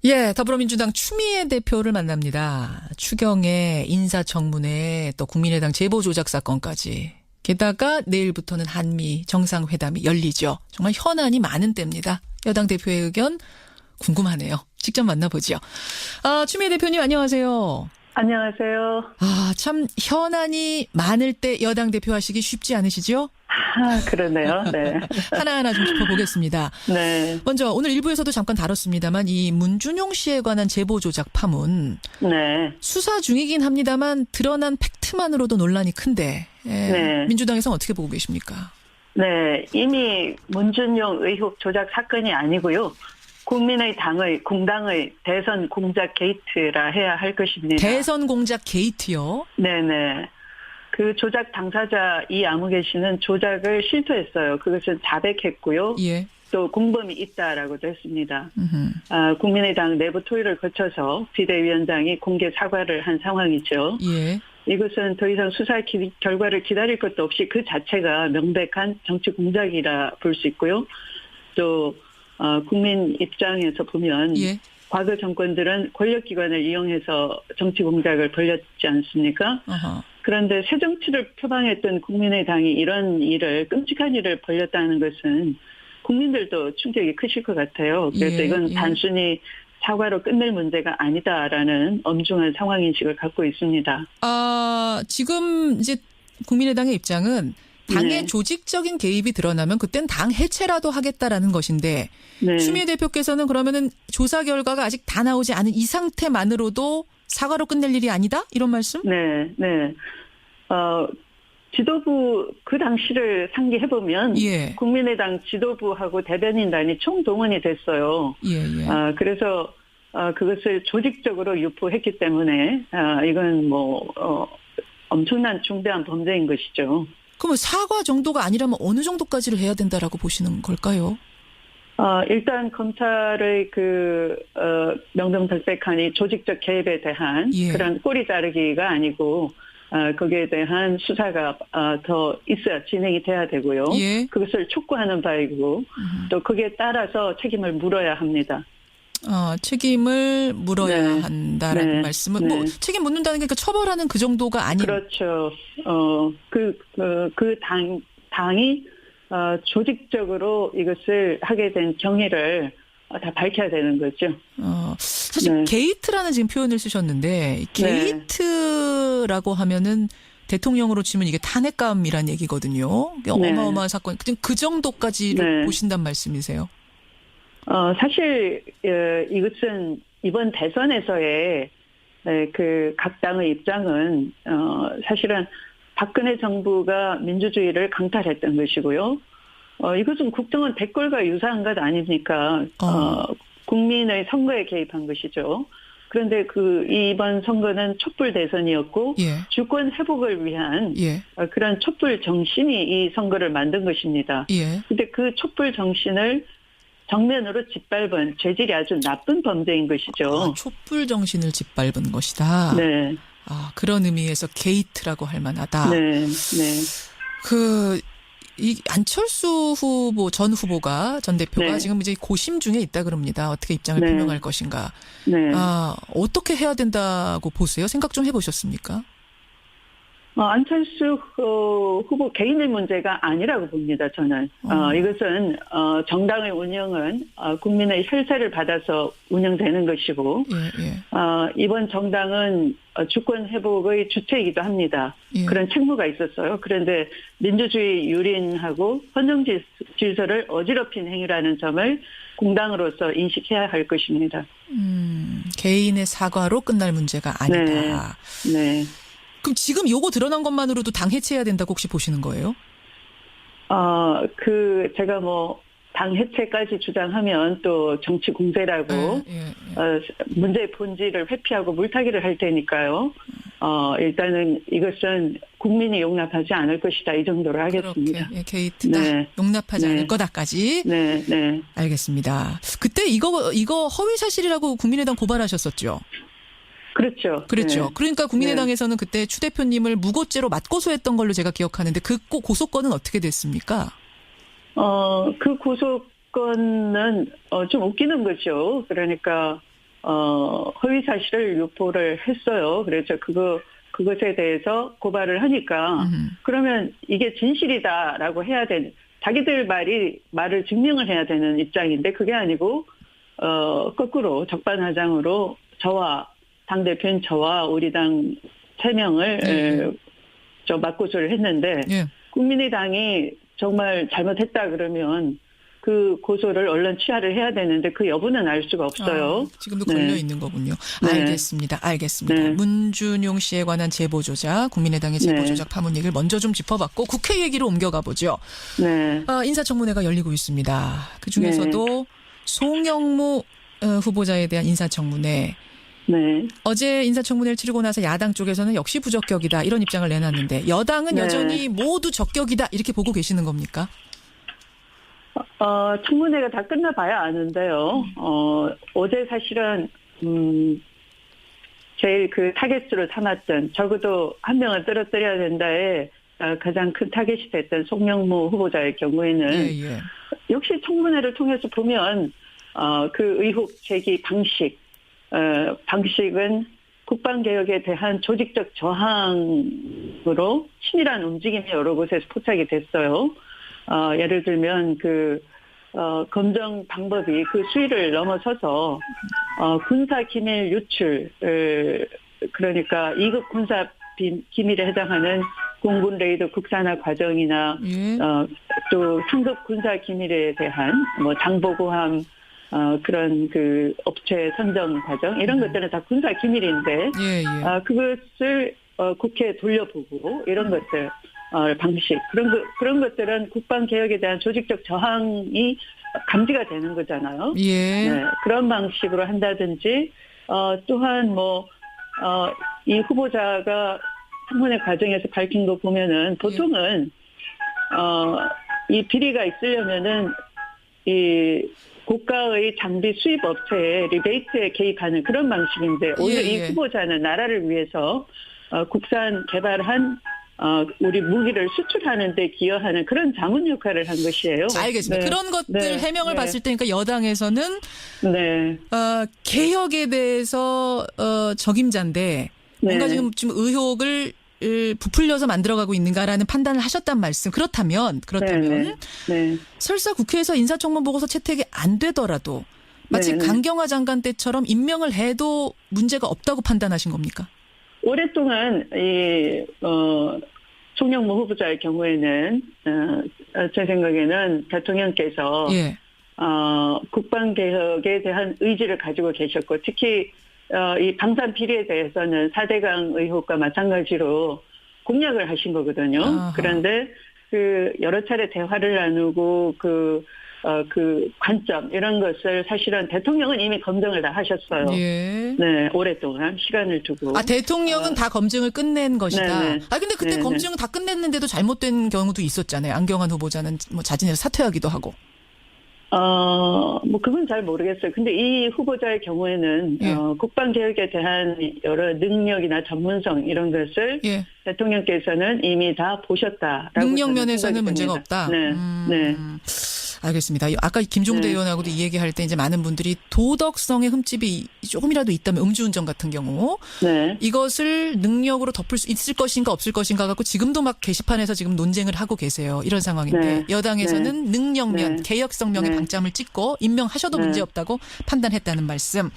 예, 더불어민주당 추미애 대표를 만납니다. 추경에 인사청문회 또 국민의당 제보 조작 사건까지. 게다가 내일부터는 한미 정상회담이 열리죠. 정말 현안이 많은 때입니다. 여당 대표의 의견 궁금하네요. 직접 만나보죠. 추미애 대표님 안녕하세요. 안녕하세요. 참 현안이 많을 때 여당 대표 하시기 쉽지 않으시죠? 그러네요. 네. 하나하나 좀 짚어보겠습니다. 네. 먼저 오늘 일부에서도 잠깐 다뤘습니다만 이 문준용 씨에 관한 제보 조작 파문. 네. 수사 중이긴 합니다만 드러난 팩트만으로도 논란이 큰데 네. 민주당에서는 어떻게 보고 계십니까? 네. 이미 문준용 의혹 조작 사건이 아니고요. 국민의당의 공당의 대선 공작 게이트라 해야 할 것입니다. 대선 공작 게이트요? 네네. 그 조작 당사자 이아무개 씨는 조작을 실토했어요. 그것은 자백했고요. 예. 또 공범이 있다라고도 했습니다. 국민의당 내부 토의를 거쳐서 비대위원장이 공개 사과를 한 상황이죠. 예. 이것은 더 이상 수사 결과를 기다릴 것도 없이 그 자체가 명백한 정치 공작이라 볼 수 있고요. 또 국민 입장에서 보면 예. 과거 정권들은 권력기관을 이용해서 정치 공작을 벌였지 않습니까? 어허. 그런데 새정치를 표방했던 국민의당이 이런 일을 끔찍한 일을 벌였다는 것은 국민들도 충격이 크실 것 같아요. 그래서 이건 단순히 사과로 끝낼 문제가 아니다라는 엄중한 상황인식을 갖고 있습니다. 지금 이제 국민의당의 입장은 당의 네. 조직적인 개입이 드러나면 그땐 당 해체라도 하겠다라는 것인데 네. 추미애 대표께서는 그러면은 조사 결과가 아직 다 나오지 않은 이 상태만으로도 사과로 끝낼 일이 아니다? 이런 말씀? 네, 네. 지도부 그 당시를 상기해보면 예. 국민의당 지도부하고 대변인단이 총동원이 됐어요. 예, 예. 그래서 그것을 조직적으로 유포했기 때문에 이건 엄청난 중대한 범죄인 것이죠. 그러면 사과 정도가 아니라면 어느 정도까지를 해야 된다라고 보시는 걸까요? 일단 검찰의 명명백백한 이 조직적 개입에 대한 예. 그런 꼬리 자르기가 아니고 거기에 대한 수사가 더 있어야 진행이 돼야 되고요. 예. 그것을 촉구하는 바이고 또 거기에 따라서 책임을 물어야 합니다. 책임을 물어야 네. 한다라는 네. 말씀은 네. 책임 묻는다는 게 그러니까 처벌하는 그 정도가 아닌. 그렇죠. 당이 조직적으로 이것을 하게 된 경위를 다 밝혀야 되는 거죠. 사실 네. 게이트라는 지금 표현을 쓰셨는데 게이트라고 하면은 대통령으로 치면 이게 탄핵감이란 얘기거든요. 네. 어마어마한 사건. 그 정도까지를 네. 보신단 말씀이세요? 사실 이것은 이번 대선에서의 각 당의 입장은 사실은 박근혜 정부가 민주주의를 강탈했던 것이고요. 이것은 국정원 대꼴과 유사한 것 아닙니까? 국민의 선거에 개입한 것이죠. 그런데 이번 선거는 촛불 대선이었고 예. 주권 회복을 위한 예. 그런 촛불 정신이 이 선거를 만든 것입니다. 예. 근데 그 촛불 정신을 정면으로 짓밟은 죄질이 아주 나쁜 범죄인 것이죠. 촛불 정신을 짓밟은 것이다. 네. 그런 의미에서 게이트라고 할 만하다. 네. 네. 이 안철수 전 대표가 네. 지금 이제 고심 중에 있다 그럽니다. 어떻게 입장을 네. 표명할 것인가. 네. 어떻게 해야 된다고 보세요? 생각 좀 해보셨습니까? 안철수 후보 개인의 문제가 아니라고 봅니다, 저는. 이것은, 정당의 운영은, 국민의 혈세를 받아서 운영되는 것이고, 예. 이번 정당은 주권 회복의 주체이기도 합니다. 예. 그런 책무가 있었어요. 그런데 민주주의 유린하고 헌정 질서를 어지럽힌 행위라는 점을 공당으로서 인식해야 할 것입니다. 개인의 사과로 끝날 문제가 아니다. 네. 그럼 지금 요거 드러난 것만으로도 당 해체해야 된다고 혹시 보시는 거예요? 제가 당 해체까지 주장하면 또 정치 공세라고, 문제의 본질을 회피하고 물타기를 할 테니까요. 일단은 이것은 국민이 용납하지 않을 것이다. 이 정도로 하겠습니다. 그렇게, 게이트다. 네. 용납하지 네. 않을 거다까지. 네, 네. 알겠습니다. 그때 이거 허위 사실이라고 국민의당 고발하셨었죠? 그렇죠. 그렇죠. 네. 그러니까 국민의당에서는 그때 추 대표님을 무고죄로 맞고소했던 걸로 제가 기억하는데 그 고소건은 어떻게 됐습니까? 그 고소건은 좀 웃기는 거죠. 그러니까 허위 사실을 유포를 했어요. 그래서 그것에 대해서 고발을 하니까 그러면 이게 진실이다라고 해야 되는, 자기들 말을 증명을 해야 되는 입장인데 그게 아니고 거꾸로 적반하장으로 당대표인 저와 우리 당 3명을 맞고소를 했는데 예. 국민의당이 정말 잘못했다 그러면 그 고소를 언론 취하를 해야 되는데 그 여부는 알 수가 없어요. 지금도 걸려 있는 거군요. 네. 알겠습니다. 네. 문준용 씨에 관한 제보 조작, 국민의당의 제보 조작 파문 얘기를 먼저 좀 짚어봤고 국회 얘기로 옮겨가 보죠. 네. 인사청문회가 열리고 있습니다. 그중에서도 송영무 후보자에 대한 인사청문회. 네. 어제 인사청문회를 치르고 나서 야당 쪽에서는 역시 부적격이다 이런 입장을 내놨는데 여당은 네. 여전히 모두 적격이다 이렇게 보고 계시는 겁니까? 청문회가 다 끝나봐야 아는데요. 어제 사실은 제일 그 타겟으로 삼았던, 적어도 한 명을 떨어뜨려야 된다에 가장 큰 타겟이 됐던 송영무 후보자의 경우에는 예. 역시 청문회를 통해서 보면 그 의혹 제기 방식은 국방개혁에 대한 조직적 저항으로 치밀한 움직임이 여러 곳에서 포착이 됐어요. 예를 들면 검정 방법이 그 수위를 넘어서서 군사 기밀 유출, 그러니까 2급 군사 기밀에 해당하는 공군 레이더 국산화 과정이나 또 상급 군사 기밀에 대한 뭐 장보고함 그런 그 업체 선정 과정 이런 것들은 다 군사 기밀인데 그것을 국회에 돌려보고 이런 것들 방식 그런 것들은 국방 개혁에 대한 조직적 저항이 감지가 되는 거잖아요. 예. 네, 그런 방식으로 한다든지 또한 이 후보자가 청문회 과정에서 밝힌 거 보면은 보통은 이 비리가 있으려면은 이 고가의 장비 수입 업체에 리베이트에 개입하는 그런 방식인데 오히려 이 후보자는 나라를 위해서 국산 개발한 우리 무기를 수출하는 데 기여하는 그런 자문 역할을 한 것이에요. 알겠습니다. 네. 그런 것들 해명을 봤을 때 그러니까 여당에서는 개혁에 대해서 적임자인데 뭔가 지금 의혹을 부풀려서 만들어가고 있는가라는 판단을 하셨단 말씀. 그렇다면 설사 국회에서 인사청문 보고서 채택이 안 되더라도 마치 강경화 장관 때처럼 임명을 해도 문제가 없다고 판단하신 겁니까? 오랫동안 송영무 후보자의 경우에는 제 생각에는 대통령께서 국방 개혁에 대한 의지를 가지고 계셨고 특히 이 방산 비리에 대해서는 4대강 의혹과 마찬가지로 공약을 하신 거거든요. 그런데 여러 차례 대화를 나누고 그 관점 이런 것을 사실은 대통령은 이미 검증을 다 하셨어요. 네, 오랫동안 시간을 두고. 대통령은 다 검증을 끝낸 것이다. 근데 그때 검증을 다 끝냈는데도 잘못된 경우도 있었잖아요. 안경환 후보자는 뭐 자진해서 사퇴하기도 하고. 그건 잘 모르겠어요. 근데 이 후보자의 경우에는 국방개혁에 대한 여러 능력이나 전문성 이런 것을 대통령께서는 이미 다 보셨다라고. 능력 면에서는 문제가 없다. 네. 알겠습니다. 아까 김종대 의원하고도 이 얘기할 때 이제 많은 분들이 도덕성의 흠집이 조금이라도 있다면 음주운전 같은 경우 이것을 능력으로 덮을 수 있을 것인가 없을 것인가 갖고 지금도 막 게시판에서 지금 논쟁을 하고 계세요. 이런 상황인데 여당에서는 능력면, 개혁성명의 방점을 찍고 임명하셔도 문제없다고 판단했다는 말씀.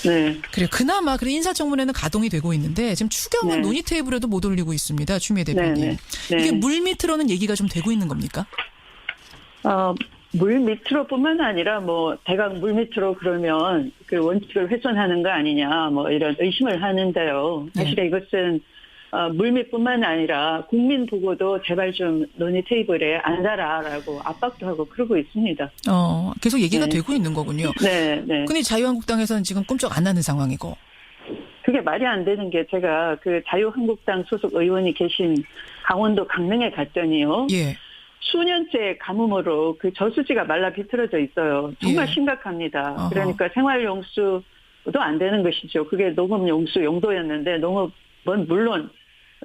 그래요. 그나마 인사청문회는 가동이 되고 있는데 지금 추경은 논의 테이블에도 못 올리고 있습니다. 추미애 대표님. 이게 물밑으로는 얘기가 좀 되고 있는 겁니까? 물 밑으로뿐만 아니라 대강 물 밑으로 그러면 그 원칙을 훼손하는 거 아니냐 이런 의심을 하는데요. 사실 이것은 물 밑뿐만 아니라 국민 보고도 제발 좀 논의 테이블에 앉아라라고 압박도 하고 그러고 있습니다. 계속 얘기가 되고 있는 거군요. 근데 자유한국당에서는 지금 꿈쩍 안 하는 상황이고. 그게 말이 안 되는 게 제가 그 자유한국당 소속 의원이 계신 강원도 강릉에 갔더니요. 수년째 가뭄으로 그 저수지가 말라 비틀어져 있어요. 정말 심각합니다. 그러니까 생활용수도 안 되는 것이죠. 그게 농업용수 용도였는데 농업은 물론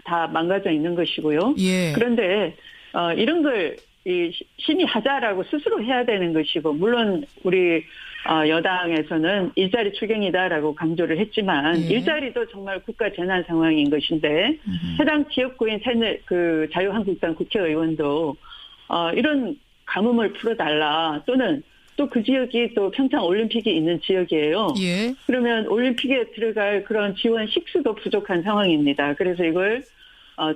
다 망가져 있는 것이고요. 그런데 이런 걸 심의하자라고 스스로 해야 되는 것이고 물론 우리 여당에서는 일자리 추경이다라고 강조를 했지만 예. 일자리도 정말 국가 재난 상황인 것인데 해당 지역구인 그 자유한국당 국회의원도 이런 가뭄을 풀어달라 또는 또 그 지역이 또 평창 올림픽이 있는 지역이에요. 예. 그러면 올림픽에 들어갈 그런 지원 식수도 부족한 상황입니다. 그래서 이걸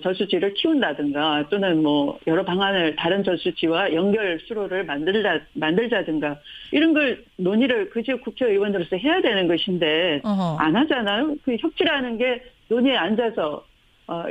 저수지를 키운다든가 또는 뭐 여러 방안을 다른 저수지와 연결 수로를 만들자든가 이런 걸 논의를 그 지역 국회의원으로서 해야 되는 것인데 어허. 안 하잖아요. 그 협치라는 게 논의에 앉아서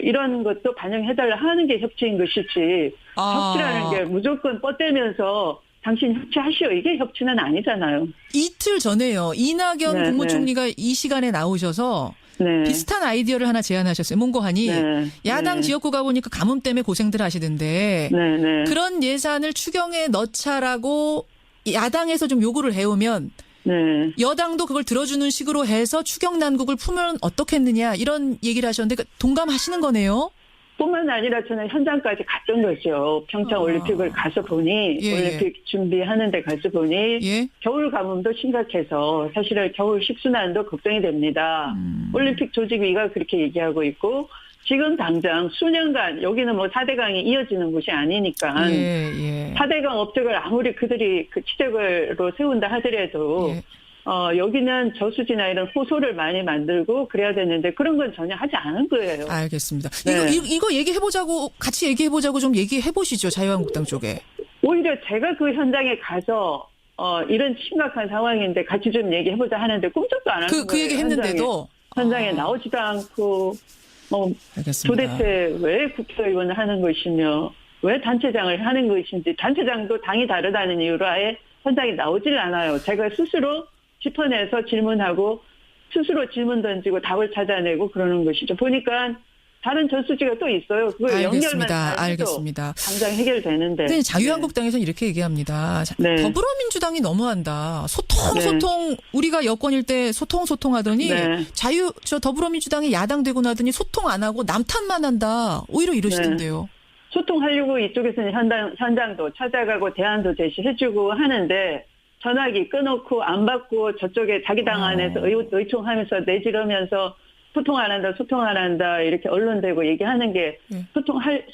이런 것도 반영해달라 하는 게 협치인 것이지 협치라는 게 무조건 뻗대면서 당신 협치하시오. 이게 협치는 아니잖아요. 이틀 전에요. 이낙연 네, 국무총리가 이 시간에 나오셔서 네. 비슷한 아이디어를 하나 제안하셨어요. 몽고하니 네. 야당 네. 지역구 가보니까 가뭄 때문에 고생들 하시던데 네, 네. 그런 예산을 추경에 넣자라고 야당에서 좀 요구를 해오면 네. 여당도 그걸 들어주는 식으로 해서 추경 난국을 풀면 어떻겠느냐 이런 얘기를 하셨는데 동감하시는 거네요. 뿐만 아니라 저는 현장까지 갔던 거죠. 평창 올림픽을 가서 보니 예, 올림픽 준비하는 데 가서 보니 예. 겨울 가뭄도 심각해서 사실은 겨울 식수난도 걱정이 됩니다. 올림픽 조직위가 그렇게 얘기하고 있고 지금 당장 수년간 여기는 뭐 4대강이 이어지는 곳이 아니니까 예. 4대강 업적을 아무리 그들이 그 취재로 세운다 하더라도 예. 여기는 저수지나 이런 호소를 많이 만들고 그래야 되는데 그런 건 전혀 하지 않은 거예요. 알겠습니다. 네. 이거 얘기해보자고 같이 얘기해보자고 좀 얘기해보시죠. 자유한국당 쪽에. 오히려 제가 그 현장에 가서 이런 심각한 상황인데 같이 좀 얘기해보자 하는데 꿈쩍도 안 하는 거예요. 그 얘기 했는데도 현장에 나오지도 않고 알겠습니다. 도대체 왜 국회의원을 하는 것이며 왜 단체장을 하는 것인지 단체장도 당이 다르다는 이유로 아예 현장에 나오질 않아요. 제가 스스로 짚어내서 질문하고 스스로 질문 던지고 답을 찾아내고 그러는 것이죠. 보니까 다른 저수지가 또 있어요. 그걸 연결만 알겠습니다. 당장 해결되는데. 근데 자유한국당에서는 이렇게 얘기합니다. 네. 더불어민주당이 너무한다. 소통 우리가 여권일 때 소통하더니 네. 더불어민주당이 야당 되고 나더니 소통 안 하고 남탓만 한다. 오히려 이러시던데요. 소통하려고 이쪽에서는 현장도 찾아가고 대안도 제시해주고 하는데 전화기 끊어놓고 안 받고 저쪽에 자기 당 안에서 의총하면서 내지르면서 소통 안 한다 이렇게 언론 대고 얘기하는 게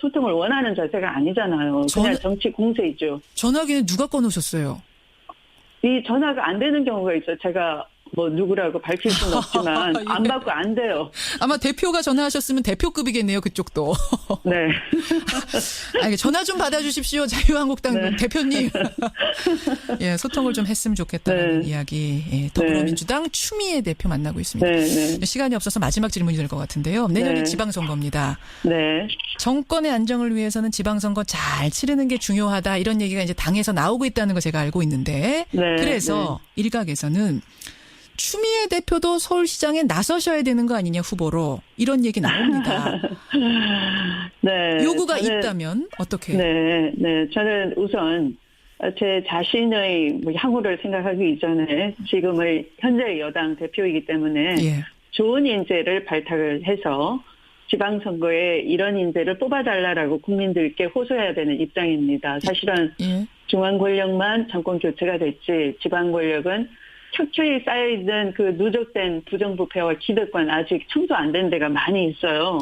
소통을 원하는 자세가 아니잖아요. 그냥 정치 공세이죠. 전화기는 누가 꺼놓으셨어요? 이 전화가 안 되는 경우가 있어요. 제가 뭐 누구라고 밝힐 수는 없지만 예. 안 받고 안 돼요. 아마 대표가 전화하셨으면 대표급이겠네요. 그쪽도. 네. 전화 좀 받아주십시오. 자유한국당 대표님. 예, 소통을 좀 했으면 좋겠다는 이야기. 예, 더불어민주당 추미애 대표 만나고 있습니다. 네. 시간이 없어서 마지막 질문이 될 것 같은데요. 내년이 지방선거입니다. 네. 정권의 안정을 위해서는 지방선거 잘 치르는 게 중요하다. 이런 얘기가 이제 당에서 나오고 있다는 거 제가 알고 있는데. 그래서 일각에서는 추미애 대표도 서울시장에 나서셔야 되는 거 아니냐 후보로 이런 얘기 나옵니다. 네. 요구가 있다면 어떻게? 네. 저는 우선 제 자신의 향후를 생각하기 이전에 지금의 현재 여당 대표이기 때문에 좋은 인재를 발탁을 해서 지방선거에 이런 인재를 뽑아달라고 국민들께 호소해야 되는 입장입니다. 사실은 중앙 권력만 정권 교체가 됐지 지방 권력은 척추에 쌓여있는 그 누적된 부정부패와 기득권 아직 청소 안 된 데가 많이 있어요.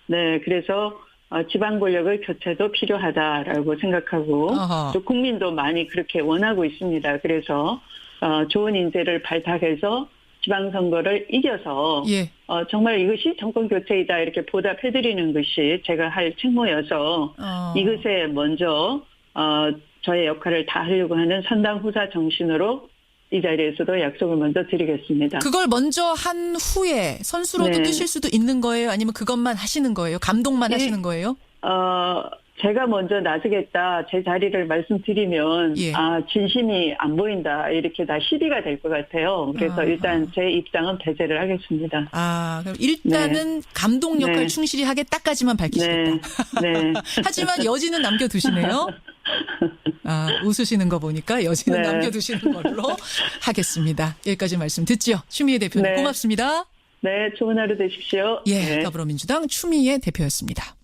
네, 그래서 지방 권력의 교체도 필요하다라고 생각하고 또 국민도 많이 그렇게 원하고 있습니다. 그래서 좋은 인재를 발탁해서 지방선거를 이겨서 정말 이것이 정권 교체이다 이렇게 보답해드리는 것이 제가 할 책무여서 이것에 먼저 저의 역할을 다하려고 하는 선당후사 정신으로 이 자리에서도 약속을 먼저 드리겠습니다. 그걸 먼저 한 후에 선수로도 뜨실 수도 있는 거예요? 아니면 그것만 하시는 거예요? 감동만 하시는 거예요? 제가 먼저 나서겠다 제 자리를 말씀드리면 진심이 안 보인다 이렇게 다 시비가 될 것 같아요. 그래서 일단 제 입장은 배제를 하겠습니다. 그럼 일단은 감동 역할 충실히 하겠다까지만 밝히시겠다. 하지만 여지는 남겨두시네요. 웃으시는 거 보니까 여지는 남겨두시는 걸로 하겠습니다. 여기까지 말씀 듣죠. 추미애 대표님 고맙습니다. 네, 좋은 하루 되십시오. 더불어민주당 추미애 대표였습니다.